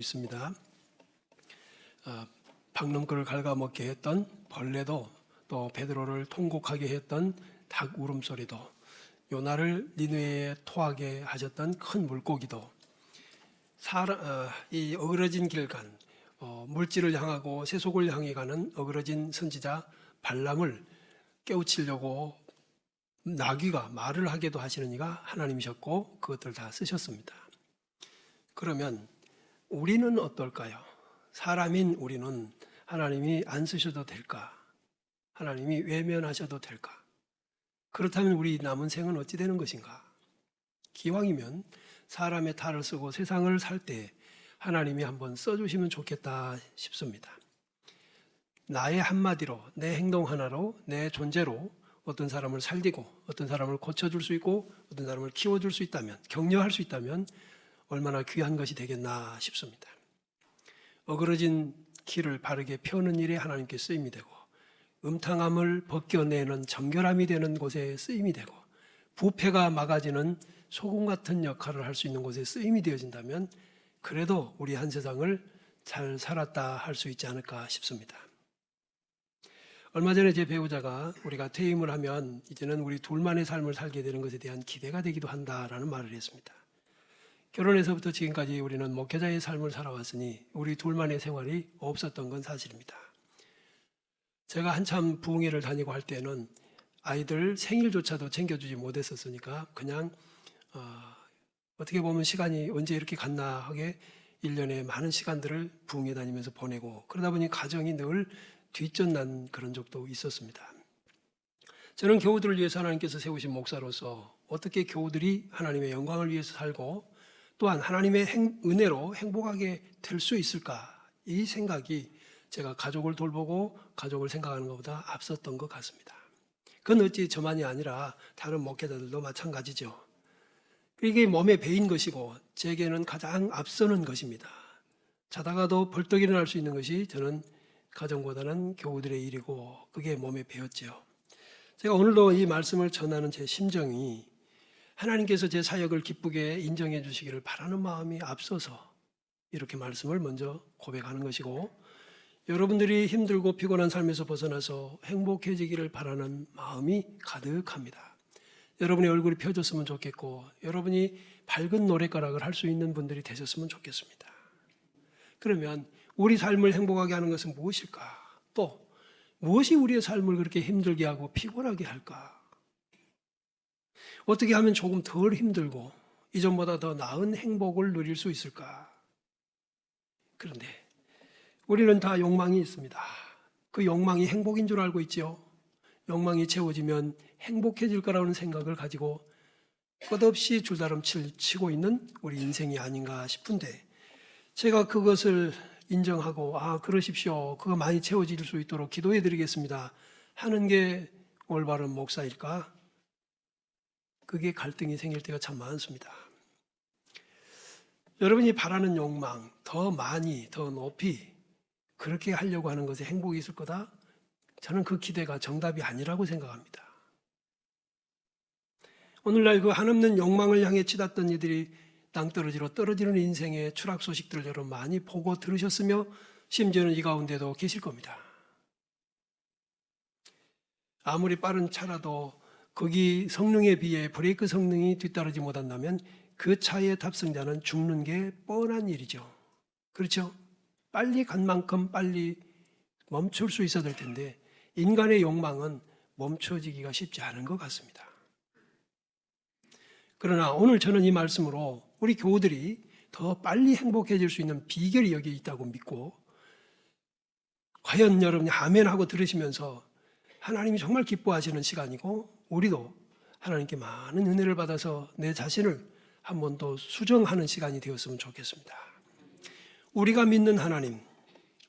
있습니다. 박넘거를 갉아먹게 했던 벌레도, 또 베드로를 통곡하게 했던 닭 울음소리도, 요나를 니느웨에 토하게 하셨던 큰 물고기도, 이 어그러진 길간, 물질을 향하고 세속을 향해 가는 어그러진 선지자 발람을 깨우치려고 나귀가 말을 하게도 하시는 이가 하나님이셨고 그것들 다 쓰셨습니다. 그러면 우리는 어떨까요? 사람인 우리는 하나님이 안 쓰셔도 될까? 하나님이 외면하셔도 될까? 그렇다면 우리 남은 생은 어찌 되는 것인가? 기왕이면 사람의 탈을 쓰고 세상을 살 때 하나님이 한번 써주시면 좋겠다 싶습니다. 나의 한마디로, 내 행동 하나로, 내 존재로 어떤 사람을 살리고 어떤 사람을 고쳐줄 수 있고 어떤 사람을 키워줄 수 있다면, 격려할 수 있다면 얼마나 귀한 것이 되겠나 싶습니다. 어그러진 길을 바르게 펴는 일에 하나님께 쓰임이 되고, 음탕함을 벗겨내는 정결함이 되는 곳에 쓰임이 되고, 부패가 막아지는 소금 같은 역할을 할 수 있는 곳에 쓰임이 되어진다면 그래도 우리 한 세상을 잘 살았다 할 수 있지 않을까 싶습니다. 얼마 전에 제 배우자가 우리가 퇴임을 하면 이제는 우리 둘만의 삶을 살게 되는 것에 대한 기대가 되기도 한다라는 말을 했습니다. 결혼해서부터 지금까지 우리는 목회자의 삶을 살아왔으니 우리 둘만의 생활이 없었던 건 사실입니다. 제가 한참 부흥회를 다니고 할 때는 아이들 생일조차도 챙겨주지 못했었으니까 그냥 어떻게 보면 시간이 언제 이렇게 갔나 하게 1년에 많은 시간들을 부흥회 다니면서 보내고, 그러다 보니 가정이 늘 뒷전난 그런 적도 있었습니다. 저는 교우들을 위해서 하나님께서 세우신 목사로서 어떻게 교우들이 하나님의 영광을 위해서 살고 또한 하나님의 은혜로 행복하게 될 수 있을까, 이 생각이 제가 가족을 돌보고 가족을 생각하는 것보다 앞섰던 것 같습니다. 그건 어찌 저만이 아니라 다른 목회자들도 마찬가지죠. 이게 몸에 배인 것이고 제게는 가장 앞서는 것입니다. 자다가도 벌떡 일어날 수 있는 것이 저는 가정보다는 교우들의 일이고 그게 몸에 배었죠. 제가 오늘도 이 말씀을 전하는 제 심정이 하나님께서 제 사역을 기쁘게 인정해 주시기를 바라는 마음이 앞서서 이렇게 말씀을 먼저 고백하는 것이고, 여러분들이 힘들고 피곤한 삶에서 벗어나서 행복해지기를 바라는 마음이 가득합니다. 여러분의 얼굴이 펴졌으면 좋겠고 여러분이 밝은 노랫가락을 할 수 있는 분들이 되셨으면 좋겠습니다. 그러면 우리 삶을 행복하게 하는 것은 무엇일까? 또 무엇이 우리의 삶을 그렇게 힘들게 하고 피곤하게 할까? 어떻게 하면 조금 덜 힘들고 이전보다 더 나은 행복을 누릴 수 있을까? 그런데 우리는 다 욕망이 있습니다. 그 욕망이 행복인 줄 알고 있죠. 욕망이 채워지면 행복해질 거라는 생각을 가지고 끝없이 줄다름 치고 있는 우리 인생이 아닌가 싶은데, 제가 그것을 인정하고 그러십시오, 그거 많이 채워질 수 있도록 기도해 드리겠습니다 하는 게 올바른 목사일까? 그게 갈등이 생길 때가 참 많습니다. 여러분이 바라는 욕망, 더 많이, 더 높이 그렇게 하려고 하는 것에 행복이 있을 거다? 저는 그 기대가 정답이 아니라고 생각합니다. 오늘날 그 한없는 욕망을 향해 치닫던 이들이 낭떠러지로 떨어지는 인생의 추락 소식들을 여러분 많이 보고 들으셨으며 심지어는 이 가운데도 계실 겁니다. 아무리 빠른 차라도 거기 성능에 비해 브레이크 성능이 뒤따르지 못한다면 그 차의 탑승자는 죽는 게 뻔한 일이죠. 그렇죠? 빨리 간 만큼 빨리 멈출 수 있어야 될 텐데 인간의 욕망은 멈춰지기가 쉽지 않은 것 같습니다. 그러나 오늘 저는 이 말씀으로 우리 교우들이 더 빨리 행복해질 수 있는 비결이 여기 있다고 믿고, 과연 여러분이 아멘 하고 들으시면서 하나님이 정말 기뻐하시는 시간이고 우리도 하나님께 많은 은혜를 받아서 내 자신을 한 번 더 수정하는 시간이 되었으면 좋겠습니다. 우리가 믿는 하나님,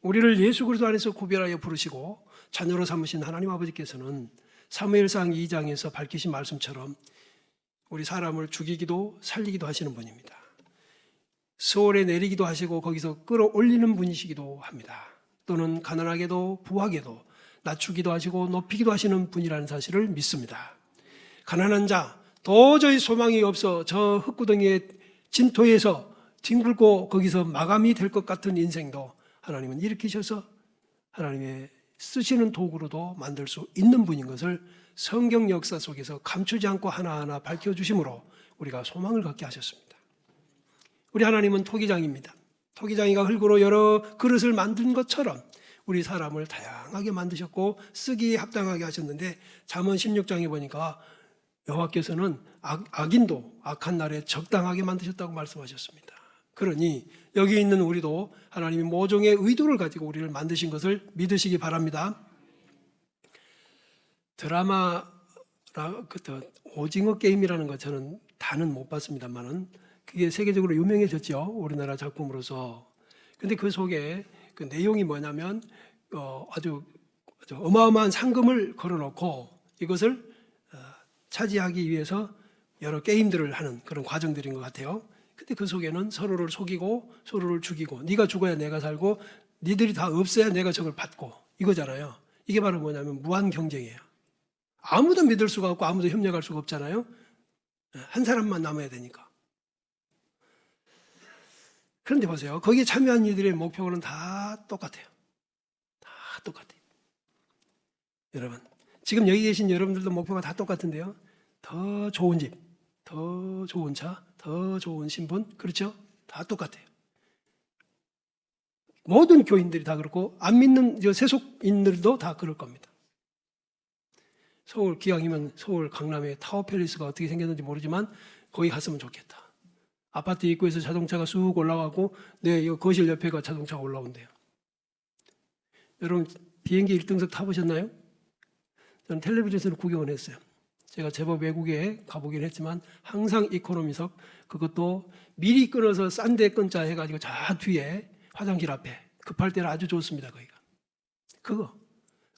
우리를 예수 그리스도 안에서 구별하여 부르시고 자녀로 삼으신 하나님 아버지께서는 사무엘상 2장에서 밝히신 말씀처럼 우리 사람을 죽이기도 살리기도 하시는 분입니다. 수월에 내리기도 하시고 거기서 끌어올리는 분이시기도 합니다. 또는 가난하게도 부하게도 낮추기도 하시고 높이기도 하시는 분이라는 사실을 믿습니다. 가난한 자, 도저히 소망이 없어 저 흙구덩이의 진토에서 뒹굴고 거기서 마감이 될 것 같은 인생도 하나님은 일으키셔서 하나님의 쓰시는 도구로도 만들 수 있는 분인 것을 성경 역사 속에서 감추지 않고 하나하나 밝혀주심으로 우리가 소망을 갖게 하셨습니다. 우리 하나님은 토기장입니다. 토기장이가 흙으로 여러 그릇을 만든 것처럼 우리 사람을 다양하게 만드셨고 쓰기에 합당하게 하셨는데 잠언 16장에 보니까 여호와께서는 악인도 악한 날에 적당하게 만드셨다고 말씀하셨습니다. 그러니 여기 있는 우리도 하나님이 모종의 의도를 가지고 우리를 만드신 것을 믿으시기 바랍니다. 드라마 오징어 게임이라는 거 저는 다는 못 봤습니다만은 그게 세계적으로 유명해졌죠. 우리나라 작품으로서. 근데 그 속에 그 내용이 뭐냐면 아주 어마어마한 상금을 걸어놓고 이것을 차지하기 위해서 여러 게임들을 하는 그런 과정들인 것 같아요. 근데 그 속에는 서로를 속이고 서로를 죽이고 네가 죽어야 내가 살고 니들이 다 없어야 내가 저걸 받고 이거잖아요. 이게 바로 뭐냐면 무한 경쟁이에요. 아무도 믿을 수가 없고 아무도 협력할 수가 없잖아요. 한 사람만 남아야 되니까. 그런데 보세요. 거기에 참여한 이들의 목표는 다 똑같아요. 다 똑같아요. 여러분, 지금 여기 계신 여러분들도 목표가 다 똑같은데요. 더 좋은 집, 더 좋은 차, 더 좋은 신분, 그렇죠? 다 똑같아요. 모든 교인들이 다 그렇고 안 믿는 세속인들도 다 그럴 겁니다. 서울 기왕이면 서울 강남의 타워팰리스가 어떻게 생겼는지 모르지만 거기 갔으면 좋겠다. 아파트 입구에서 자동차가 쑥 올라가고 내 거실 옆에가 자동차가 올라온대요. 여러분 비행기 1등석 타보셨나요? 저는 텔레비전에서 구경을 했어요. 제가 제법 외국에 가보긴 했지만 항상 이코노미석, 그것도 미리 끊어서 싼 데 끊자 해가지고 저 뒤에 화장실 앞에 급할 때는 아주 좋습니다. 거기가. 그거.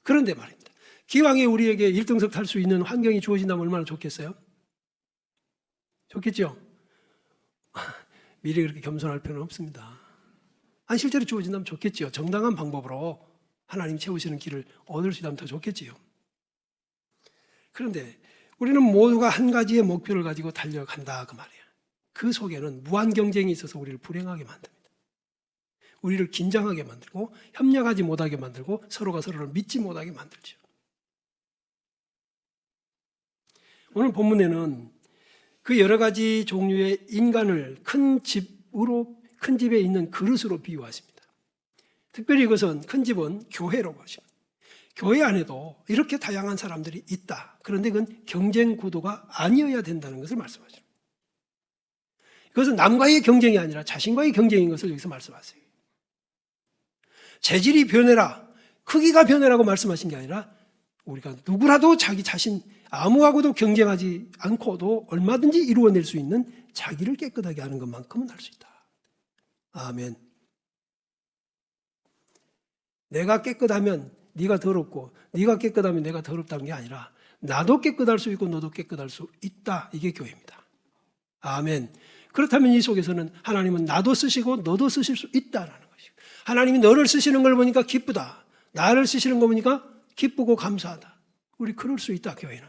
그런데 말입니다. 기왕에 우리에게 1등석 탈 수 있는 환경이 주어진다면 얼마나 좋겠어요? 좋겠죠? 미리 그렇게 겸손할 필요는 없습니다. 아니 실제로 주어진다면 좋겠죠. 정당한 방법으로 하나님 채우시는 길을 얻을 수 있다면 더 좋겠지요. 그런데 우리는 모두가 한 가지의 목표를 가지고 달려간다 그 말이에요. 그 속에는 무한 경쟁이 있어서 우리를 불행하게 만듭니다. 우리를 긴장하게 만들고 협력하지 못하게 만들고 서로가 서로를 믿지 못하게 만들죠. 오늘 본문에는 그 여러 가지 종류의 인간을 큰 집에 있는 그릇으로 비유하십니다. 특별히 이것은 큰 집은 교회로 보십니다. 교회 안에도 이렇게 다양한 사람들이 있다. 그런데 그건 경쟁 구도가 아니어야 된다는 것을 말씀하죠. 이것은 남과의 경쟁이 아니라 자신과의 경쟁인 것을 여기서 말씀하세요. 재질이 변해라, 크기가 변해라고 말씀하신 게 아니라 우리가 누구라도 자기 자신 아무하고도 경쟁하지 않고도 얼마든지 이루어낼 수 있는 자기를 깨끗하게 하는 것만큼은 할 수 있다. 아멘. 내가 깨끗하면 네가 더럽고 네가 깨끗하면 내가 더럽다는 게 아니라 나도 깨끗할 수 있고 너도 깨끗할 수 있다. 이게 교회입니다. 아멘. 그렇다면 이 속에서는 하나님은 나도 쓰시고 너도 쓰실 수 있다라는 것이고, 하나님이 너를 쓰시는 걸 보니까 기쁘다. 나를 쓰시는 거 보니까 기쁘고 감사하다. 우리 그럴 수 있다. 교회는.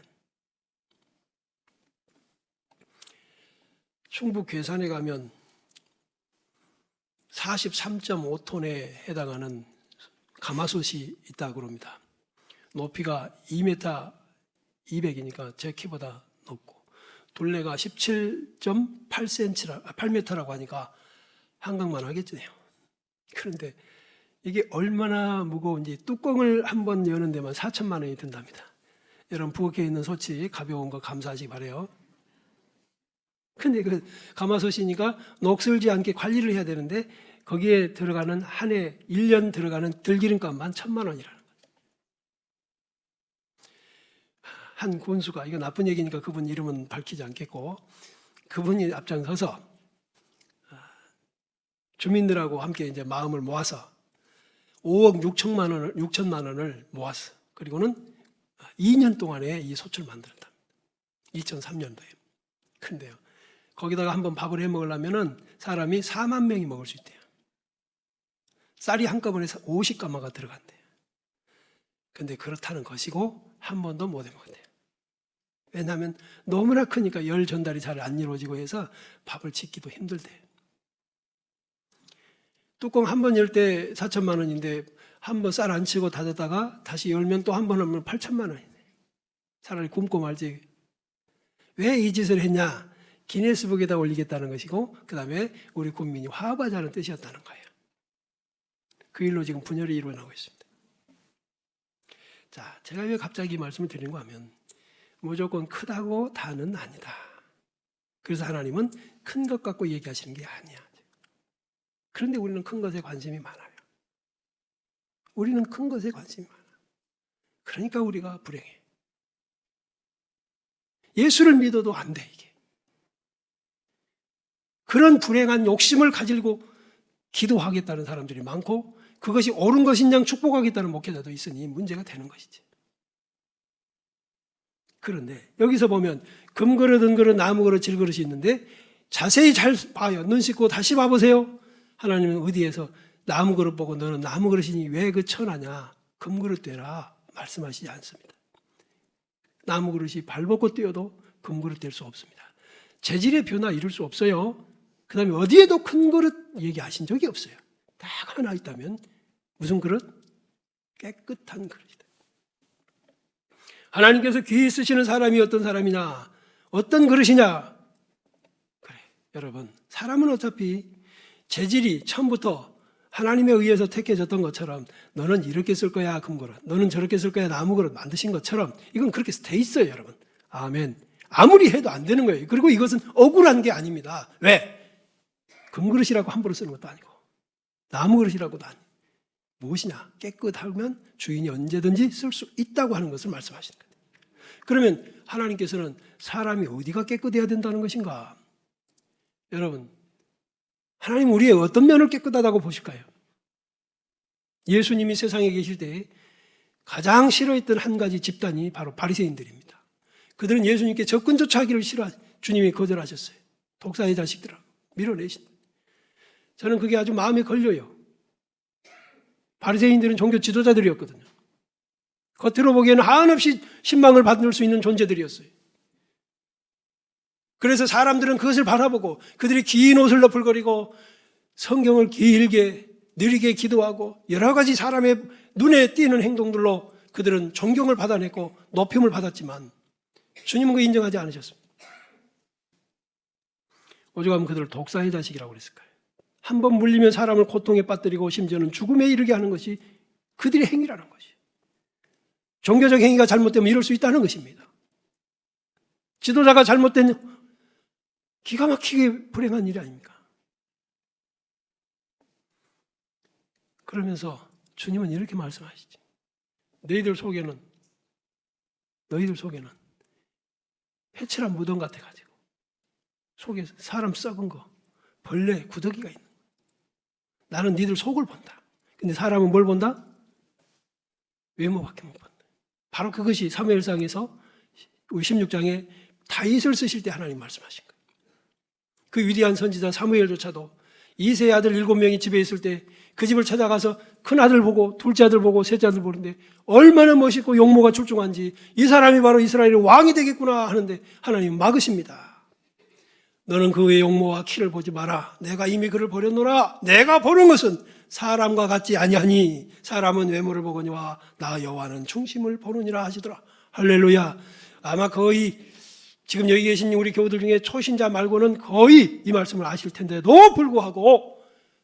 충북 괴산에 가면 43.5톤에 해당하는 가마솥이 있다고 합니다. 높이가 2m 200이니까 제 키보다 높고 둘레가 17.8m라고 하니까 한강만 하겠죠. 그런데 이게 얼마나 무거운지 뚜껑을 한번 여는 데만 4천만 원이 든답니다. 여러분 부엌에 있는 솥이 가벼운 거 감사하시기 바라요. 근데 그 가마솥이니까 녹슬지 않게 관리를 해야 되는데 거기에 들어가는 한 해 1년 들어가는 들기름값만 1,000만 원이라는 거예요. 한 군수가, 이거 나쁜 얘기니까 그분 이름은 밝히지 않겠고, 그분이 앞장서서 주민들하고 함께 이제 마음을 모아서 5억 6천만 원을 모았어. 그리고는 2년 동안에 이 솥을 만들었다. 2003년도에. 근데요, 거기다가 한번 밥을 해 먹으려면은 사람이 4만 명이 먹을 수 있대요. 쌀이 한꺼번에 50가마가 들어간대요. 근데 그렇다는 것이고 한 번도 못 해 먹었대요. 왜냐하면 너무나 크니까 열 전달이 잘 안 이루어지고 해서 밥을 짓기도 힘들대요. 뚜껑 한 번 열 때 4천만 원인데 한 번 쌀 안 치고 닫았다가 다시 열면 또 한 번 하면 8천만 원이네. 차라리 굶고 말지. 왜 이 짓을 했냐? 기네스북에다 올리겠다는 것이고, 그 다음에 우리 국민이 화합하자는 뜻이었다는 거예요. 그 일로 지금 분열이 일어나고 있습니다. 자, 제가 왜 갑자기 이 말씀을 드리는가 하면, 무조건 크다고 다는 아니다. 그래서 하나님은 큰 것 갖고 얘기하시는 게 아니야. 그런데 우리는 큰 것에 관심이 많아요. 우리는 큰 것에 관심이 많아. 그러니까 우리가 불행해. 예수를 믿어도 안 돼, 이게. 그런 불행한 욕심을 가지고 기도하겠다는 사람들이 많고, 그것이 옳은 것인 양 축복하겠다는 목회자도 있으니 문제가 되는 것이지. 그런데 여기서 보면 금그릇, 은그릇, 나무그릇, 질그릇이 있는데 자세히 잘 봐요. 눈 씻고 다시 봐보세요. 하나님은 어디에서 나무그릇 보고 너는 나무그릇이니 왜 그 천하냐? 금그릇 되라 말씀하시지 않습니다. 나무그릇이 발벗고 뛰어도 금그릇 될 수 없습니다. 재질의 변화 이룰 수 없어요. 그 다음에 어디에도 큰 그릇 얘기하신 적이 없어요. 딱 하나 있다면 무슨 그릇? 깨끗한 그릇이다. 하나님께서 귀히 쓰시는 사람이 어떤 사람이냐? 어떤 그릇이냐? 그래, 여러분, 사람은 어차피 재질이 처음부터 하나님에 의해서 택해졌던 것처럼 너는 이렇게 쓸 거야 금그릇, 너는 저렇게 쓸 거야 나무그릇 만드신 것처럼 이건 그렇게 돼 있어요, 여러분. 아멘. 아무리 해도 안 되는 거예요. 그리고 이것은 억울한 게 아닙니다. 왜? 금그릇이라고 함부로 쓰는 것도 아니고 나무그릇이라고도 아니고 무엇이냐? 깨끗하면 주인이 언제든지 쓸 수 있다고 하는 것을 말씀하시는 거예요. 그러면 하나님께서는 사람이 어디가 깨끗해야 된다는 것인가? 여러분, 하나님 우리의 어떤 면을 깨끗하다고 보실까요? 예수님이 세상에 계실 때 가장 싫어했던 한 가지 집단이 바로 바리새인들입니다. 그들은 예수님께 접근조차 하기를 주님이 거절하셨어요. 독사의 자식들아 밀어내신다. 저는 그게 아주 마음에 걸려요. 바리새인들은 종교 지도자들이었거든요. 겉으로 보기에는 한없이 신망을 받을 수 있는 존재들이었어요. 그래서 사람들은 그것을 바라보고 그들이 긴 옷을 너풀거리고 성경을 길게 느리게 기도하고 여러 가지 사람의 눈에 띄는 행동들로 그들은 존경을 받아냈고 높임을 받았지만 주님은 그거 인정하지 않으셨습니다. 오죽하면 그들을 독사의 자식이라고 그랬을까요? 한번 물리면 사람을 고통에 빠뜨리고 심지어는 죽음에 이르게 하는 것이 그들의 행위라는 것이. 종교적 행위가 잘못되면 이럴 수 있다는 것입니다. 지도자가 잘못된 기가 막히게 불행한 일이 아닙니까? 그러면서 주님은 이렇게 말씀하시지. 너희들 속에는 해칠한 무덤 같아가지고 속에 사람 썩은 거, 벌레, 구더기가 있는 거. 나는 너희들 속을 본다. 근데 사람은 뭘 본다? 외모밖에 못 본다. 바로 그것이 사무엘상에서 16장에 다윗을 쓰실 때 하나님 말씀하신 거예요. 그 위대한 선지자 사무엘조차도 이세의 아들 7명이 집에 있을 때 그 집을 찾아가서 큰 아들 보고 둘째 아들 보고 셋째 아들 보는데 얼마나 멋있고 용모가 출중한지 이 사람이 바로 이스라엘의 왕이 되겠구나 하는데 하나님은 막으십니다. 너는 그의 용모와 키를 보지 마라. 내가 이미 그를 버렸노라. 내가 보는 것은 사람과 같지 아니하니 사람은 외모를 보거니와 나 여호와는 중심을 보느니라 하시더라. 할렐루야. 아마 거의 지금 여기 계신 우리 교우들 중에 초신자 말고는 거의 이 말씀을 아실 텐데도 불구하고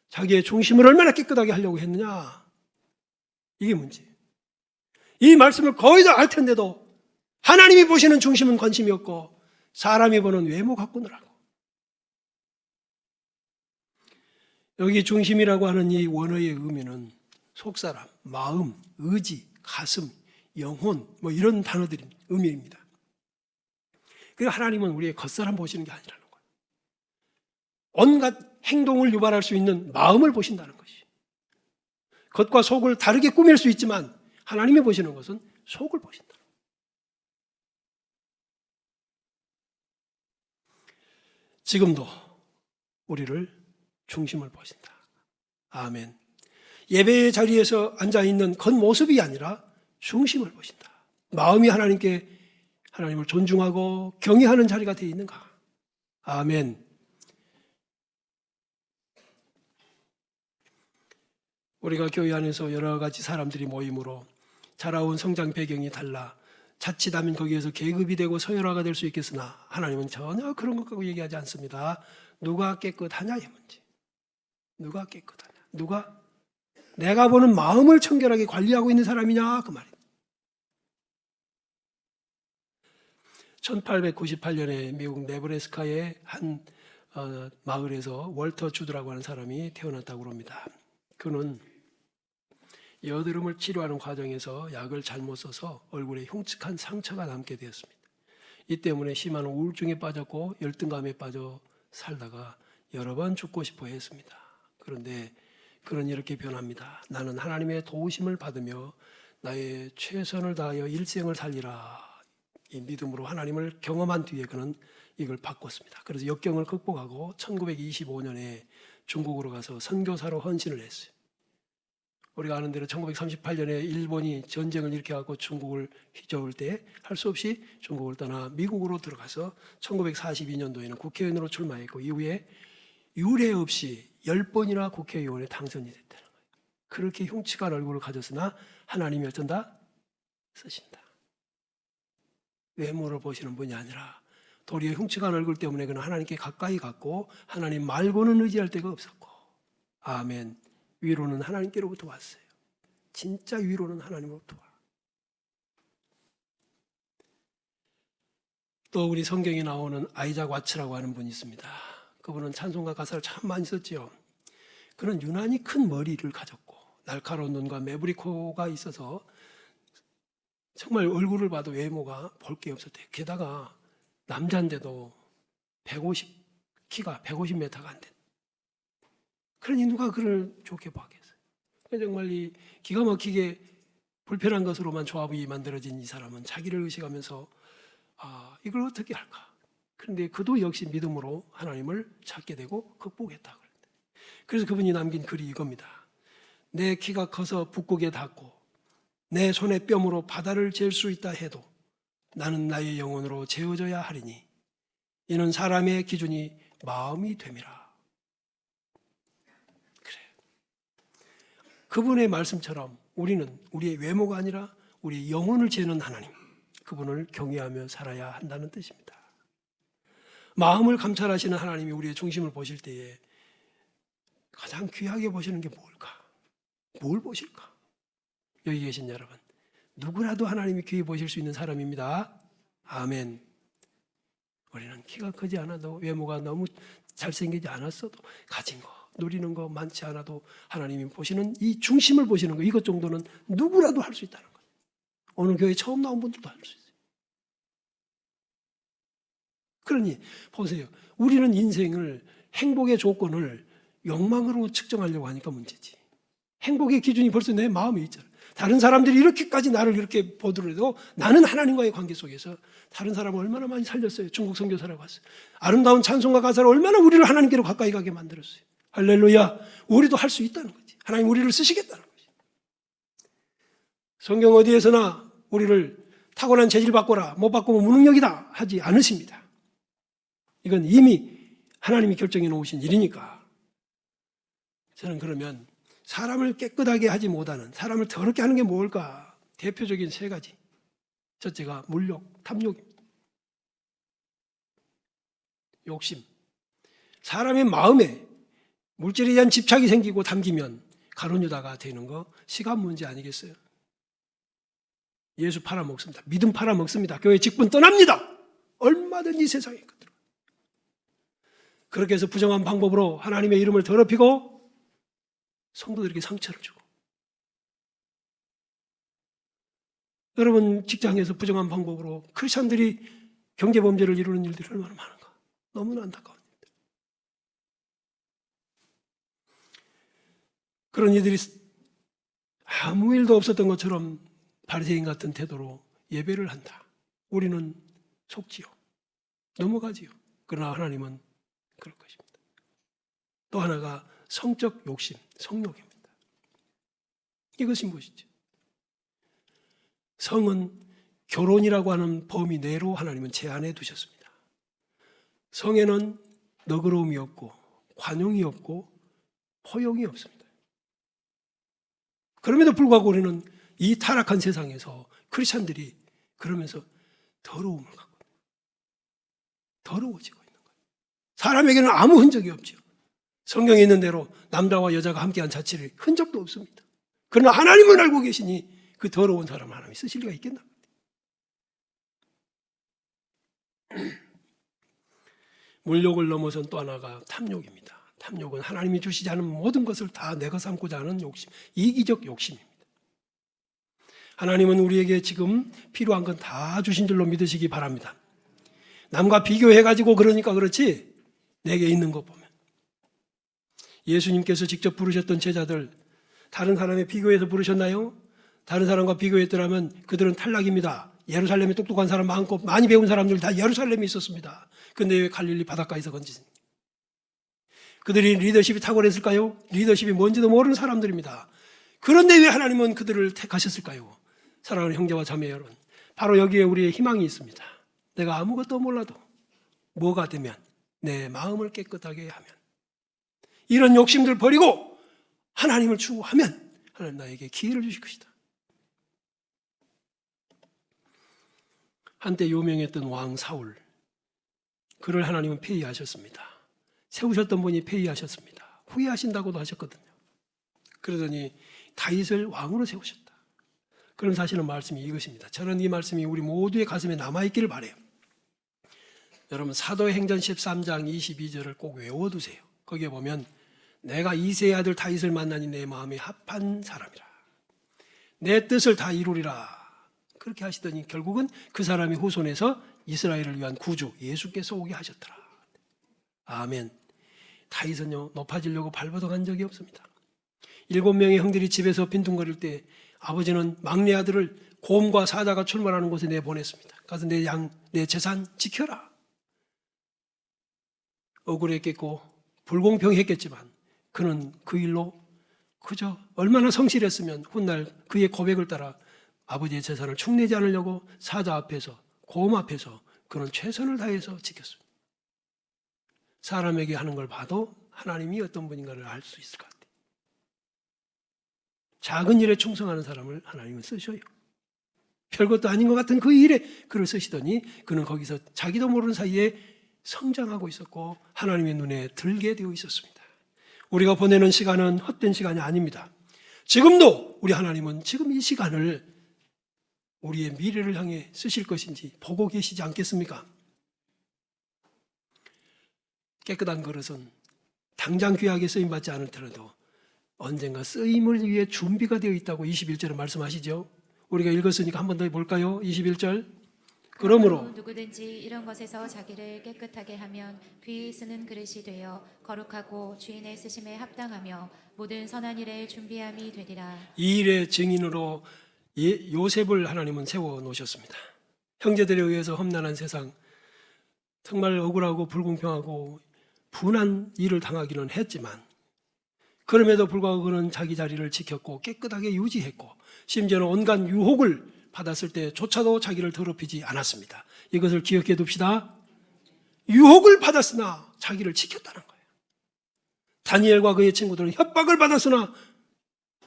자기의 중심을 얼마나 깨끗하게 하려고 했느냐. 이게 문제예요. 이 말씀을 거의 다 알 텐데도 하나님이 보시는 중심은 관심이 없고 사람이 보는 외모 갖고느라고. 여기 중심이라고 하는 이 원어의 의미는 속사람, 마음, 의지, 가슴, 영혼 뭐 이런 단어들이 의미입니다. 그러니까 하나님은 우리의 겉사람 보시는 게 아니라는 거예요. 온갖 행동을 유발할 수 있는 마음을 보신다는 것이. 겉과 속을 다르게 꾸밀 수 있지만 하나님이 보시는 것은 속을 보신다. 지금도 우리를 중심을 보신다. 아멘. 예배의 자리에서 앉아있는 겉모습이 아니라 중심을 보신다. 마음이 하나님을 존중하고 경외하는 자리가 되어 있는가? 아멘. 우리가 교회 안에서 여러 가지 사람들이 모임으로 자라온 성장 배경이 달라 자칫하면 거기에서 계급이 되고 서열화가 될 수 있겠으나 하나님은 전혀 그런 것 갖고 얘기하지 않습니다. 누가 깨끗하냐의 문제. 누가 깨끗하냐. 누가 내가 보는 마음을 청결하게 관리하고 있는 사람이냐 그 말이에요. 1898년에 미국 네브래스카의 한 마을에서 월터 주드라고 하는 사람이 태어났다고 합니다. 그는 여드름을 치료하는 과정에서 약을 잘못 써서 얼굴에 흉측한 상처가 남게 되었습니다. 이 때문에 심한 우울증에 빠졌고 열등감에 빠져 살다가 여러 번 죽고 싶어 했습니다. 그런데 그는 이렇게 변합니다. 나는 하나님의 도우심을 받으며 나의 최선을 다하여 일생을 살리라. 이 믿음으로 하나님을 경험한 뒤에 그는 이걸 바꿨습니다. 그래서 역경을 극복하고 1925년에 중국으로 가서 선교사로 헌신을 했어요. 우리가 아는 대로 1938년에 일본이 전쟁을 일으켜갖고 중국을 휘저을 때 할 수 없이 중국을 떠나 미국으로 들어가서 1942년도에는 국회의원으로 출마했고 이후에 유례 없이 10번이나 국회의원에 당선이 됐다는 거예요. 그렇게 흉측한 얼굴을 가졌으나 하나님이 어쩐다? 쓰신다. 외모를 보시는 분이 아니라 도리어 흉측한 얼굴 때문에 그는 하나님께 가까이 갔고 하나님 말고는 의지할 데가 없었고 아멘. 위로는 하나님께로부터 왔어요. 진짜 위로는 하나님으로부터 와. 또 우리 성경에 나오는 아이작 와츠라고 하는 분이 있습니다. 그분은 찬송가 가사를 참 많이 썼지요. 그는 유난히 큰 머리를 가졌고 날카로운 눈과 매부리 코가 있어서 정말 얼굴을 봐도 외모가 볼 게 없었대요. 게다가 남자인데도 키가 150m가 안 돼. 그러니 누가 그를 좋게 보겠어요. 정말 이 기가 막히게 불편한 것으로만 조합이 만들어진 이 사람은 자기를 의식하면서 이걸 어떻게 할까? 그런데 그도 역시 믿음으로 하나님을 찾게 되고 극복했다. 그래서 그분이 남긴 글이 이겁니다. 내 키가 커서 북극에 닿고 내 손의 뼘으로 바다를 잴 수 있다 해도 나는 나의 영혼으로 재어져야 하리니 이는 사람의 기준이 마음이 됨이라. 그분의 말씀처럼 우리는 우리의 외모가 아니라 우리 영혼을 재는 하나님, 그분을 경외하며 살아야 한다는 뜻입니다. 마음을 감찰하시는 하나님이 우리의 중심을 보실 때에 가장 귀하게 보시는 게 뭘까? 뭘 보실까? 여기 계신 여러분, 누구라도 하나님이 귀히 보실 수 있는 사람입니다. 아멘. 우리는 키가 크지 않아도 외모가 너무 잘생기지 않았어도 가진 거 누리는 거 많지 않아도 하나님이 보시는 이 중심을 보시는 거 이것 정도는 누구라도 할 수 있다는 거예요. 오늘 교회 처음 나온 분들도 할 수 있어요. 그러니 보세요. 우리는 인생을 행복의 조건을 욕망으로 측정하려고 하니까 문제지. 행복의 기준이 벌써 내 마음에 있잖아. 다른 사람들이 이렇게까지 나를 이렇게 보더라도 나는 하나님과의 관계 속에서 다른 사람을 얼마나 많이 살렸어요. 중국 선교사라고 왔어요. 아름다운 찬송가 가사를 얼마나 우리를 하나님께로 가까이 가게 만들었어요. 할렐루야. 우리도 할 수 있다는 거지. 하나님 우리를 쓰시겠다는 거지. 성경 어디에서나 우리를 타고난 재질 바꿔라, 못 바꾸면 무능력이다 하지 않으십니다. 이건 이미 하나님이 결정해 놓으신 일이니까. 저는 그러면 사람을 깨끗하게 하지 못하는, 사람을 더럽게 하는 게 뭘까? 대표적인 세 가지. 첫째가 물욕, 탐욕입니다. 욕심. 사람의 마음에 물질에 대한 집착이 생기고 담기면 가룟유다가 되는 거 시간 문제 아니겠어요? 예수 팔아먹습니다. 믿음 팔아먹습니다. 교회 직분 떠납니다. 얼마든지 세상에 것들. 그렇게 해서 부정한 방법으로 하나님의 이름을 더럽히고 성도들에게 상처를 주고, 여러분 직장에서 부정한 방법으로 크리스천들이 경제범죄를 이루는 일들이 얼마나 많은가. 너무나 안타까운 일들. 그런 이들이 아무 일도 없었던 것처럼 바리새인 같은 태도로 예배를 한다. 우리는 속지요. 넘어가지요. 그러나 하나님은 그럴 것입니다. 또 하나가 성적 욕심, 성욕입니다. 이것이 무엇이죠? 성은 결혼이라고 하는 범위 내로 하나님은 제한해 두셨습니다. 성에는 너그러움이 없고 관용이 없고 포용이 없습니다. 그럼에도 불구하고 우리는 이 타락한 세상에서 크리스찬들이 그러면서 더러움을 갖고 더러워지고 있는 거예요. 사람에게는 아무 흔적이 없죠. 성경에 있는 대로 남자와 여자가 함께한 자체를 흔적도 없습니다. 그러나 하나님은 알고 계시니 그 더러운 사람을 하나님이 쓰실 리가 있겠나? 물욕을 넘어선 또 하나가 탐욕입니다. 탐욕은 하나님이 주시지 않은 모든 것을 다 내가 삼고자 하는 욕심, 이기적 욕심입니다. 하나님은 우리에게 지금 필요한 건 다 주신 줄로 믿으시기 바랍니다. 남과 비교해가지고 그러니까 그렇지 내게 있는 것 보면 예수님께서 직접 부르셨던 제자들 다른 사람에 비교해서 부르셨나요? 다른 사람과 비교했더라면 그들은 탈락입니다. 예루살렘에 똑똑한 사람 많고 많이 배운 사람들 다 예루살렘에 있었습니다. 근데 왜 갈릴리 바닷가에서 건지신? 그들이 리더십이 탁월했을까요? 리더십이 뭔지도 모르는 사람들입니다. 그런데 왜 하나님은 그들을 택하셨을까요? 사랑하는 형제와 자매 여러분, 바로 여기에 우리의 희망이 있습니다. 내가 아무것도 몰라도 뭐가 되면 내 마음을 깨끗하게 하면 이런 욕심들 버리고 하나님을 추구하면 하나님 나에게 기회를 주실 것이다. 한때 유명했던 왕 사울, 그를 하나님은 폐위하셨습니다. 세우셨던 분이 폐위하셨습니다. 후회하신다고도 하셨거든요. 그러더니 다윗을 왕으로 세우셨다. 그런 사실은 말씀이 이것입니다. 저는 이 말씀이 우리 모두의 가슴에 남아있기를 바라요. 여러분 사도행전 13장 22절을 꼭 외워두세요. 거기에 보면 내가 이새의 아들 다윗을 만나니 내 마음에 합한 사람이라. 내 뜻을 다 이루리라. 그렇게 하시더니 결국은 그 사람이 후손에서 이스라엘을 위한 구주 예수께서 오게 하셨더라. 아멘. 다윗은요 높아지려고 발버둥한 적이 없습니다. 7명의 형들이 집에서 빈둥거릴 때 아버지는 막내 아들을 곰과 사자가 출몰하는 곳에 내보냈습니다. 가서 내 재산 지켜라. 억울했겠고 불공평했겠지만 그는 그 일로 그저 얼마나 성실했으면 훗날 그의 고백을 따라 아버지의 재산을 축내지 않으려고 사자 앞에서 곰 앞에서 그는 최선을 다해서 지켰습니다. 사람에게 하는 걸 봐도 하나님이 어떤 분인가를 알 수 있을 것 같아요. 작은 일에 충성하는 사람을 하나님은 쓰셔요. 별것도 아닌 것 같은 그 일에 그를 쓰시더니 그는 거기서 자기도 모르는 사이에 성장하고 있었고 하나님의 눈에 들게 되어 있었습니다. 우리가 보내는 시간은 헛된 시간이 아닙니다. 지금도 우리 하나님은 지금 이 시간을 우리의 미래를 향해 쓰실 것인지 보고 계시지 않겠습니까? 깨끗한 그릇은 당장 귀하게 쓰임받지 않을지라도 언젠가 쓰임을 위해 준비가 되어 있다고 21절에 말씀하시죠. 우리가 읽었으니까 한 번 더 볼까요? 21절. 그러므로 누구든지 이런 것에서 자기를 깨끗하게 하면 귀히 쓰는 그릇이 되어 거룩하고 주인의 쓰심에 합당하며 모든 선한 일에 준비함이 되리라. 이 일의 증인으로 요셉을 하나님은 세워 놓으셨습니다. 형제들에 의해서 험난한 세상, 정말 억울하고 불공평하고 분한 일을 당하기는 했지만 그럼에도 불구하고 그는 자기 자리를 지켰고 깨끗하게 유지했고 심지어는 온갖 유혹을 받았을 때조차도 자기를 더럽히지 않았습니다. 이것을 기억해 둡시다. 유혹을 받았으나 자기를 지켰다는 거예요. 다니엘과 그의 친구들은 협박을 받았으나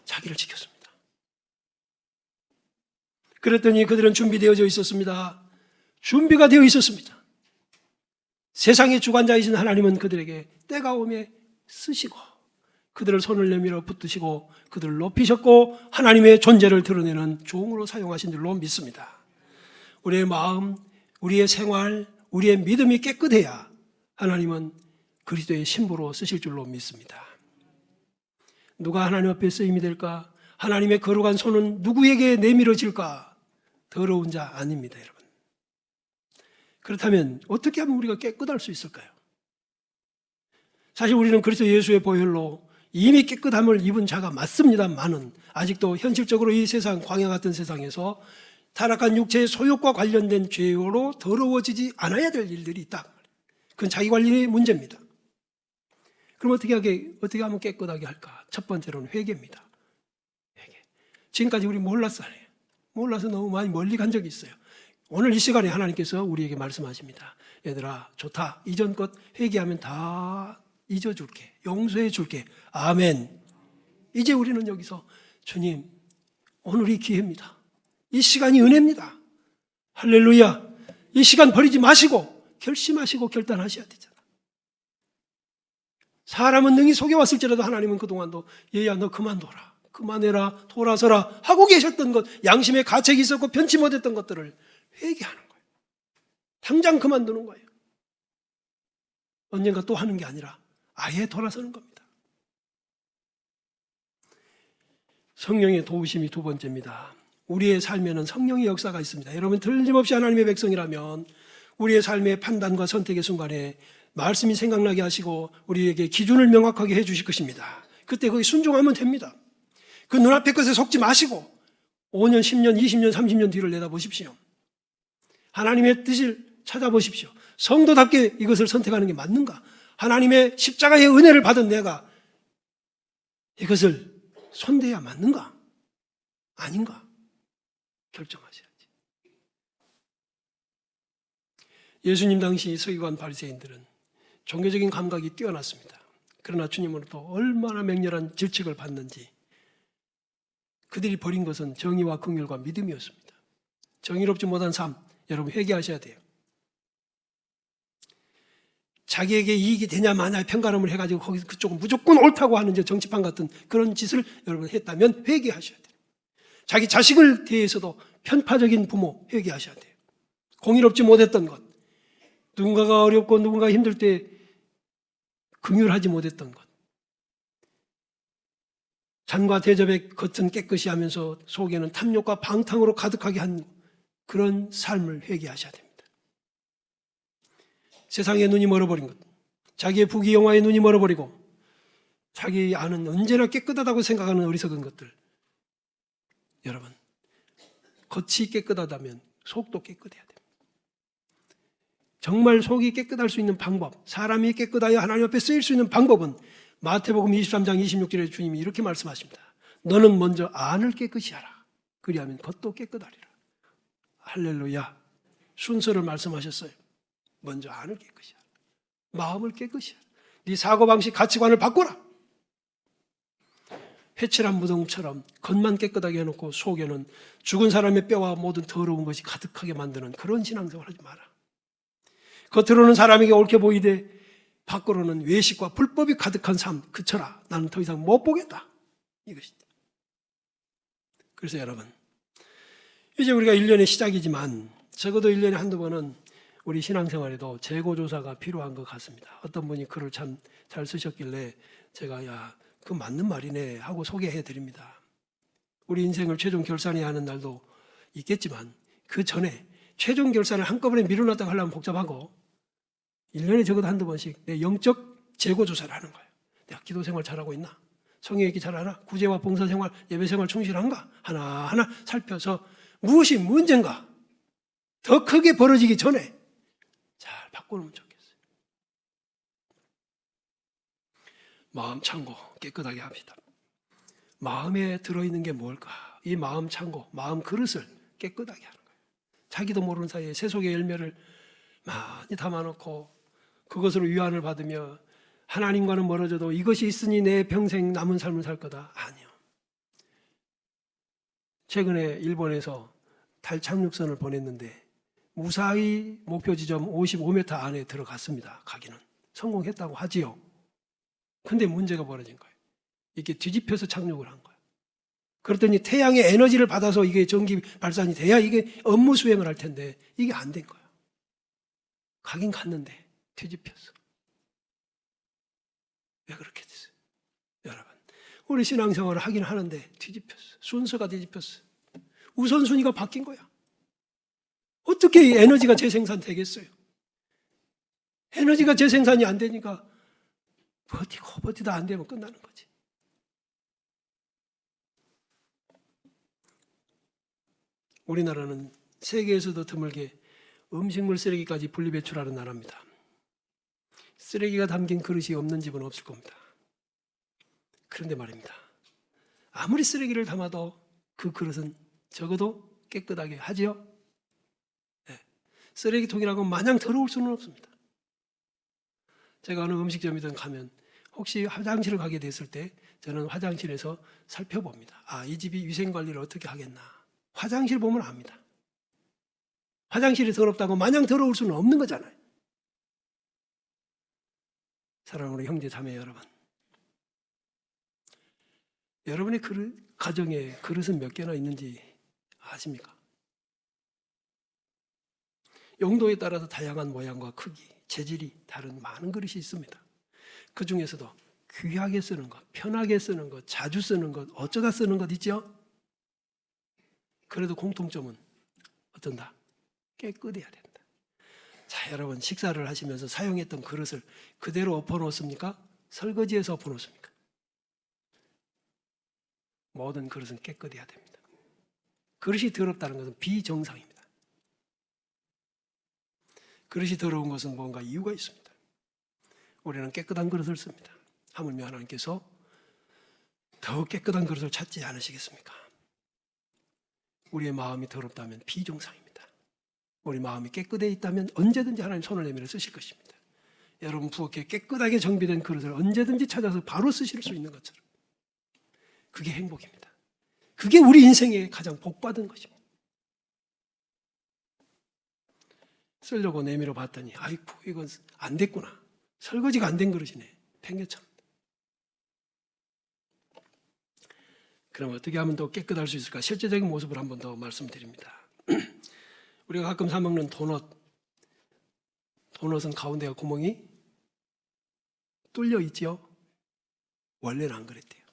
자기를 지켰습니다. 그랬더니 그들은 준비되어져 있었습니다. 준비가 되어 있었습니다. 세상의 주관자이신 하나님은 그들에게 때가 오매 쓰시고 그들을 손을 내밀어 붙드시고 그들을 높이셨고 하나님의 존재를 드러내는 종으로 사용하신 줄로 믿습니다. 우리의 마음, 우리의 생활, 우리의 믿음이 깨끗해야 하나님은 그리스도의 신부로 쓰실 줄로 믿습니다. 누가 하나님 앞에 쓰임이 될까? 하나님의 거룩한 손은 누구에게 내밀어질까? 더러운 자 아닙니다, 여러분. 그렇다면 어떻게 하면 우리가 깨끗할 수 있을까요? 사실 우리는 그리스도 예수의 보혈로 이미 깨끗함을 입은 자가 맞습니다만은 아직도 현실적으로 이 세상, 광야 같은 세상에서 타락한 육체의 소욕과 관련된 죄로 더러워지지 않아야 될 일들이 있다. 그건 자기 관리의 문제입니다. 그럼 어떻게 하면 깨끗하게 할까? 첫 번째로는 회개입니다. 회개. 지금까지 우리 몰랐어요. 몰라서 너무 많이 멀리 간 적이 있어요. 오늘 이 시간에 하나님께서 우리에게 말씀하십니다. 얘들아, 좋다. 이전 것 회개하면 다 잊어줄게. 용서해 줄게. 아멘. 이제 우리는 여기서 주님, 오늘이 기회입니다. 이 시간이 은혜입니다. 할렐루야. 이 시간 버리지 마시고 결심하시고 결단하셔야 되잖아. 사람은 능히 속여왔을지라도 하나님은 그동안도 얘야 너 그만둬라, 그만해라, 돌아서라 하고 계셨던 것, 양심의 가책이 있었고 편치 못했던 것들을 회개하는 거예요. 당장 그만두는 거예요. 언젠가 또 하는 게 아니라 아예 돌아서는 겁니다. 성령의 도우심이 두 번째입니다. 우리의 삶에는 성령의 역사가 있습니다. 여러분, 틀림없이 하나님의 백성이라면 우리의 삶의 판단과 선택의 순간에 말씀이 생각나게 하시고 우리에게 기준을 명확하게 해주실 것입니다. 그때 거기 순종하면 됩니다. 그 눈앞의 것에 속지 마시고 5년, 10년, 20년, 30년 뒤를 내다보십시오. 하나님의 뜻을 찾아보십시오. 성도답게 이것을 선택하는 게 맞는가? 하나님의 십자가의 은혜를 받은 내가 이것을 손대야 맞는가? 아닌가? 결정하셔야지. 예수님 당시 서기관 바리새인들은 종교적인 감각이 뛰어났습니다. 그러나 주님으로부터 얼마나 맹렬한 질책을 받는지 그들이 버린 것은 정의와 긍휼과 믿음이었습니다. 정의롭지 못한 삶, 여러분 회개하셔야 돼요. 자기에게 이익이 되냐 마냐 편가름을 해가지고 거기 그쪽은 무조건 옳다고 하는 정치판 같은 그런 짓을 여러분 했다면 회개하셔야 돼요. 자기 자식을 대해서도 편파적인 부모 회개하셔야 돼요. 공의롭지 못했던 것, 누군가가 어렵고 누군가가 힘들 때 긍휼하지 못했던 것, 잔과 대접의 겉은 깨끗이 하면서 속에는 탐욕과 방탕으로 가득하게 한 그런 삶을 회개하셔야 됩니다. 세상의 눈이 멀어버린 것, 자기의 부귀영화의 눈이 멀어버리고 자기 안은 언제나 깨끗하다고 생각하는 어리석은 것들, 여러분, 겉이 깨끗하다면 속도 깨끗해야 됩니다. 정말 속이 깨끗할 수 있는 방법, 사람이 깨끗하여 하나님 앞에 쓰일 수 있는 방법은 마태복음 23장 26절에 주님이 이렇게 말씀하십니다. 너는 먼저 안을 깨끗이 하라. 그리하면 겉도 깨끗하리라. 할렐루야. 순서를 말씀하셨어요. 먼저 안을 깨끗이 하라. 마음을 깨끗이 하라. 네 사고방식, 가치관을 바꾸라. 회칠한 무덤처럼 겉만 깨끗하게 해놓고 속에는 죽은 사람의 뼈와 모든 더러운 것이 가득하게 만드는 그런 신앙생활 하지 마라. 겉으로는 사람에게 옳게 보이되 밖으로는 외식과 불법이 가득한 삶 그쳐라. 나는 더 이상 못 보겠다. 이것이다. 그래서 여러분, 이제 우리가 1년의 시작이지만 적어도 1년에 한두 번은 우리 신앙생활에도 재고조사가 필요한 것 같습니다. 어떤 분이 글을 참 잘 쓰셨길래 제가 야, 그 맞는 말이네 하고 소개해 드립니다. 우리 인생을 최종 결산해야 하는 날도 있겠지만 그 전에 최종 결산을 한꺼번에 미뤄놨다고 하려면 복잡하고 1년에 적어도 한두 번씩 내 영적 재고조사를 하는 거예요. 내가 기도생활 잘하고 있나? 성경읽기 잘하나? 구제와 봉사생활, 예배생활 충실한가? 하나하나 살펴서 무엇이 문제인가? 더 크게 벌어지기 전에 잘 바꿔놓으면 좋겠어요. 마음 창고 깨끗하게 합시다. 마음에 들어있는 게 뭘까? 이 마음 창고, 마음 그릇을 깨끗하게 하는 거예요. 자기도 모르는 사이에 세속의 열매를 많이 담아놓고 그것으로 위안을 받으며 하나님과는 멀어져도 이것이 있으니 내 평생 남은 삶을 살 거다. 아니요. 최근에 일본에서 달 착륙선을 보냈는데 무사히 목표 지점 55m 안에 들어갔습니다. 가기는. 성공했다고 하지요. 근데 문제가 벌어진 거예요. 이게 뒤집혀서 착륙을 한 거예요. 그랬더니 태양의 에너지를 받아서 이게 전기 발산이 돼야 이게 업무 수행을 할 텐데 이게 안 된 거예요. 가긴 갔는데 뒤집혔어. 왜 그렇게 됐어요? 여러분, 우리 신앙생활을 하긴 하는데 뒤집혔어. 순서가 뒤집혔어. 우선순위가 바뀐 거야. 어떻게 이 에너지가 재생산되겠어요? 에너지가 재생산이 안 되니까 버티다 안 되면 끝나는 거지. 우리나라는 세계에서도 드물게 음식물 쓰레기까지 분리배출하는 나라입니다. 쓰레기가 담긴 그릇이 없는 집은 없을 겁니다. 그런데 말입니다. 아무리 쓰레기를 담아도 그 그릇은 적어도 깨끗하게 하지요. 네. 쓰레기통이라고 마냥 더러울 수는 없습니다. 제가 어느 음식점이든 가면 혹시 화장실을 가게 됐을 때 저는 화장실에서 살펴봅니다. 아, 이 집이 위생관리를 어떻게 하겠나. 화장실 보면 압니다. 화장실이 더럽다고 마냥 더러울 수는 없는 거잖아요. 사랑하는 우리 형제 자매 여러분, 여러분의 가정에 그릇은 몇 개나 있는지 아십니까? 용도에 따라서 다양한 모양과 크기, 재질이 다른 많은 그릇이 있습니다. 그 중에서도 귀하게 쓰는 것, 편하게 쓰는 것, 자주 쓰는 것, 어쩌다 쓰는 것 있죠? 그래도 공통점은 어떤다? 깨끗해야 된다. 자, 여러분 식사를 하시면서 사용했던 그릇을 그대로 엎어놓습니까? 설거지해서 엎어놓습니까? 모든 그릇은 깨끗해야 됩니다. 그릇이 더럽다는 것은 비정상입니다. 그릇이 더러운 것은 뭔가 이유가 있습니다. 우리는 깨끗한 그릇을 씁니다. 하물며 하나님께서 더 깨끗한 그릇을 찾지 않으시겠습니까? 우리의 마음이 더럽다면 비정상입니다. 우리 마음이 깨끗해 있다면 언제든지 하나님 손을 내밀어 쓰실 것입니다. 여러분 부엌에 깨끗하게 정비된 그릇을 언제든지 찾아서 바로 쓰실 수 있는 것처럼 그게 행복입니다. 그게 우리 인생에 가장 복받은 것입니다. 쓰려고 내밀어 봤더니 아이고 이건 안 됐구나. 설거지가 안 된 그릇이네. 팽개쳤는데. 그럼 어떻게 하면 더 깨끗할 수 있을까? 실제적인 모습을 한번 더 말씀드립니다. 우리가 가끔 사 먹는 도넛은 가운데가 구멍이 뚫려 있죠? 원래는 안 그랬대요.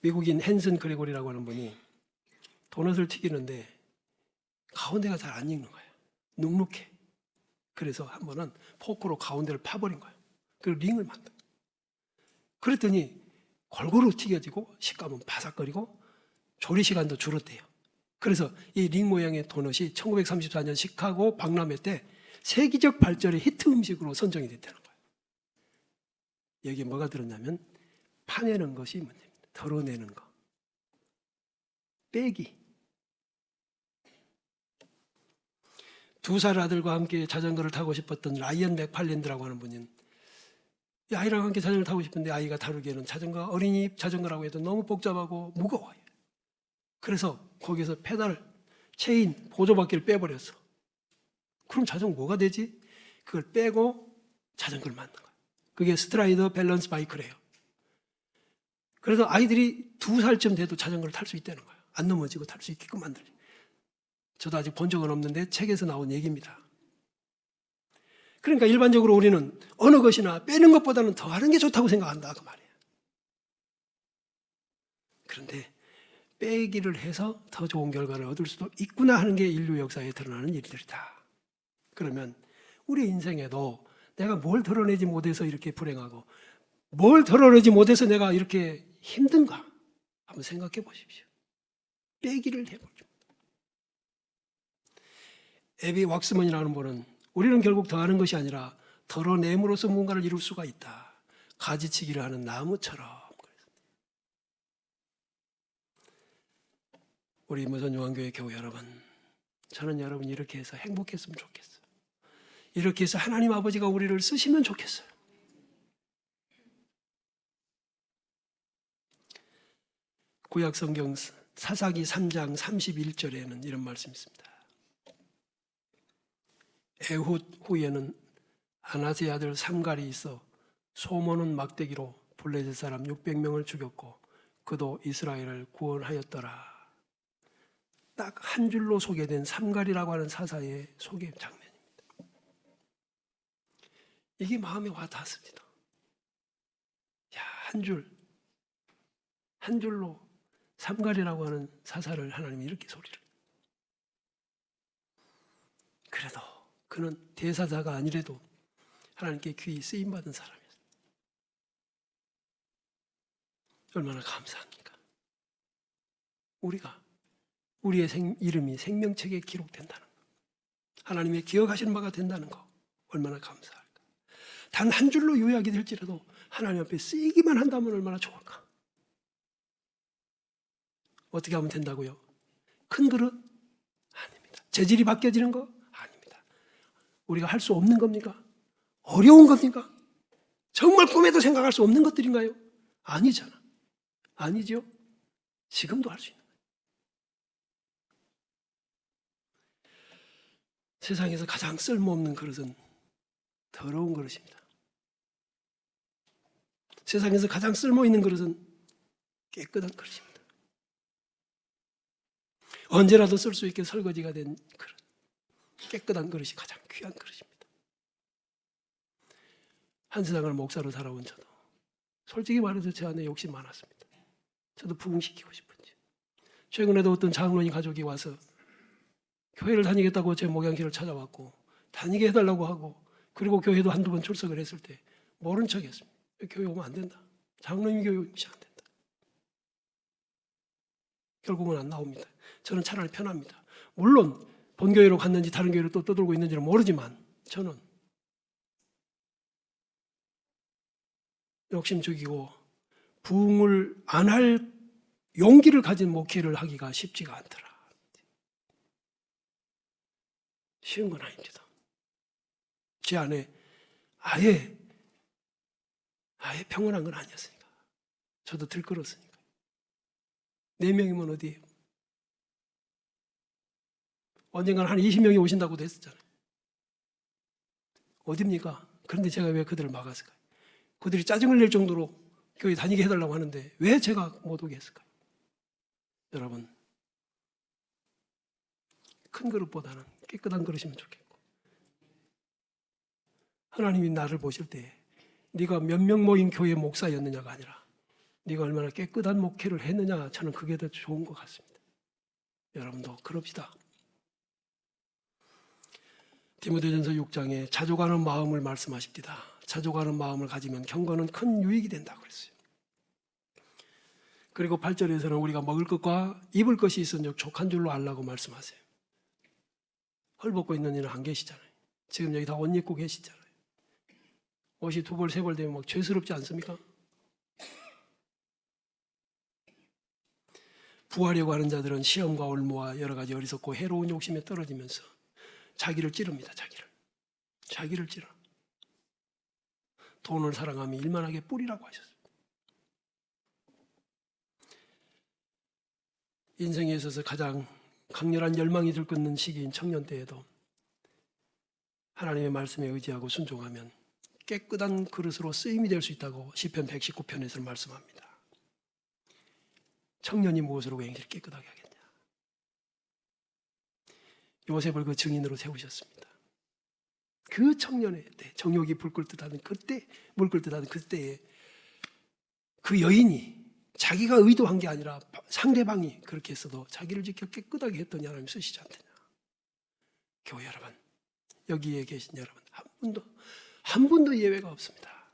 미국인 헨슨 그레고리라고 하는 분이 도넛을 튀기는데 가운데가 잘 안 익는 거예요. 눅눅해. 그래서 한 번은 포크로 가운데를 파버린 거예요. 그리고 링을 만든 거예요. 그랬더니 골고루 튀겨지고 식감은 바삭거리고 조리 시간도 줄었대요. 그래서 이 링 모양의 도넛이 1934년 시카고 박람회 때 세계적 발전의 히트 음식으로 선정이 됐다는 거예요. 여기에 뭐가 들었냐면 파내는 것이 문제입니다. 덜어내는 거. 빼기. 2살 아들과 함께 자전거를 타고 싶었던 라이언 맥팔랜드라고 하는 분은 이 아이랑 함께 자전거를 타고 싶은데 아이가 다루기에는 자전거 어린이 자전거라고 해도 너무 복잡하고 무거워요. 그래서 거기서 페달, 체인, 보조바퀴를 빼버렸어. 그럼 자전거 뭐가 되지? 그걸 빼고 자전거를 만든 거예요. 그게 스트라이더 밸런스 바이크래요. 그래서 아이들이 2살쯤 돼도 자전거를 탈 수 있다는 거예요. 안 넘어지고 탈 수 있게끔 만들죠. 저도 아직 본 적은 없는데 책에서 나온 얘기입니다. 그러니까 일반적으로 우리는 어느 것이나 빼는 것보다는 더 하는 게 좋다고 생각한다 그 말이에요. 그런데 빼기를 해서 더 좋은 결과를 얻을 수도 있구나 하는 게 인류 역사에 드러나는 일들이다. 그러면 우리 인생에도 내가 뭘 덜어내지 못해서 이렇게 불행하고 뭘 덜어내지 못해서 내가 이렇게 힘든가 한번 생각해 보십시오. 빼기를 해보죠. 에비 왁스먼이라는 분은 우리는 결국 더하는 것이 아니라 덜어냄으로써 무언가를 이룰 수가 있다. 가지치기를 하는 나무처럼. 우리 무선요한교회 교회 여러분, 저는 여러분이 이렇게 해서 행복했으면 좋겠어요. 이렇게 해서 하나님 아버지가 우리를 쓰시면 좋겠어요. 구약성경 사사기 3장 31절에는 이런 말씀이 있습니다. 에훗 후에는 아나세 아들 삼갈이 있어 소몬은 막대기로 블레셋 사람 600명을 죽였고 그도 이스라엘을 구원하였더라. 딱 한 줄로 소개된 삼갈이라고 하는 사사의 소개 장면입니다. 이게 마음에 와 닿았습니다. 야, 한 줄로 삼갈이라고 하는 사사를 하나님이 이렇게 소리를. 그래도 그는 대사자가 아니래도 하나님께 귀히 쓰임받은 사람이었어요. 얼마나 감사합니까? 우리의 이름이 생명책에 기록된다는 거, 하나님의 기억하시는 바가 된다는 거 얼마나 감사할까. 단 한 줄로 요약이 될지라도 하나님 앞에 쓰이기만 한다면 얼마나 좋을까. 어떻게 하면 된다고요? 큰 그릇? 아닙니다. 재질이 바뀌어지는 거? 아닙니다. 우리가 할 수 없는 겁니까? 어려운 겁니까? 정말 꿈에도 생각할 수 없는 것들인가요? 아니잖아. 아니죠. 지금도 할 수 있는 거예요. 세상에서 가장 쓸모없는 그릇은 더러운 그릇입니다. 세상에서 가장 쓸모있는 그릇은 깨끗한 그릇입니다. 언제라도 쓸 수 있게 설거지가 된 그릇, 깨끗한 그릇이 가장 귀한 그릇입니다. 한 세상을 목사로 살아온 저도 솔직히 말해서 제 안에 욕심 많았습니다. 저도 부흥시키고 싶은지. 최근에도 어떤 장로님 가족이 와서 교회를 다니겠다고 제 목양실을 찾아왔고 다니게 해달라고 하고, 그리고 교회도 한두 번 출석을 했을 때 모른 척했습니다. 교회 오면 안 된다. 장로님 교회 오면 안 된다. 결국은 안 나옵니다. 저는 차라리 편합니다. 물론 본교회로 갔는지 다른 교회로 또 떠돌고 있는지는 모르지만 저는 욕심 죽이고 부흥을 안 할 용기를 가진 목회를 하기가 쉽지가 않더라. 쉬운 건 아닙니다. 제 안에 아예 평온한 건 아니었으니까. 저도 들끓었으니까. 4명이면 어디에요? 언젠가는 한 20명이 오신다고도 했었잖아요. 어딥니까? 그런데 제가 왜 그들을 막았을까요? 그들이 짜증을 낼 정도로 교회 다니게 해달라고 하는데 왜 제가 못 오게 했을까요? 여러분, 큰 그릇보다는 깨끗한 그릇이면 좋겠고, 하나님이 나를 보실 때 네가 몇 명 모인 교회 목사였느냐가 아니라 네가 얼마나 깨끗한 목회를 했느냐, 저는 그게 더 좋은 것 같습니다. 여러분도 그럽시다. 디모데전서 6장에 자족하는 마음을 말씀하십니다. 자족하는 마음을 가지면 경건은 큰 유익이 된다고 그랬어요. 그리고 8절에서는 우리가 먹을 것과 입을 것이 있은즉 족한 줄로 알라고 말씀하세요. 헐벗고 있는 이는 안 계시잖아요. 지금 여기 다 옷 입고 계시잖아요. 옷이 2벌 3벌 되면 막 죄스럽지 않습니까? 부하려고 하는 자들은 시험과 올무와 여러 가지 어리석고 해로운 욕심에 떨어지면서 자기를 찌릅니다. 자기를 찌르. 돈을 사랑하며 일만하게 뿌리라고 하셨습니다. 인생에 있어서 가장 강렬한 열망이 들끓는 시기인 청년 때에도 하나님의 말씀에 의지하고 순종하면 깨끗한 그릇으로 쓰임이 될 수 있다고 시편 119편에서 말씀합니다. 청년이 무엇으로 행실을 깨끗하게 하겠냐? 요셉을 그 증인으로 세우셨습니다. 그 청년의 때, 정욕이 불 끓듯하는 그때, 물 끓듯하는 그때에 그 여인이 자기가 의도한 게 아니라 상대방이 그렇게 했어도 자기를 지켜 깨끗하게 했더니 하나님 쓰시지 않느냐. 교회 여러분, 여기에 계신 여러분, 한 분도 예외가 없습니다.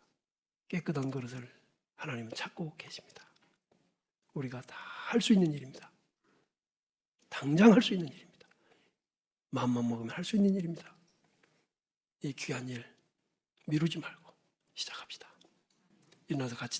깨끗한 그릇을 하나님은 찾고 계십니다. 우리가 다 할 수 있는 일입니다. 당장 할 수 있는 일입니다. 마음만 먹으면 할 수 있는 일입니다. 이 귀한 일 미루지 말고 시작합시다. 일어나서 같이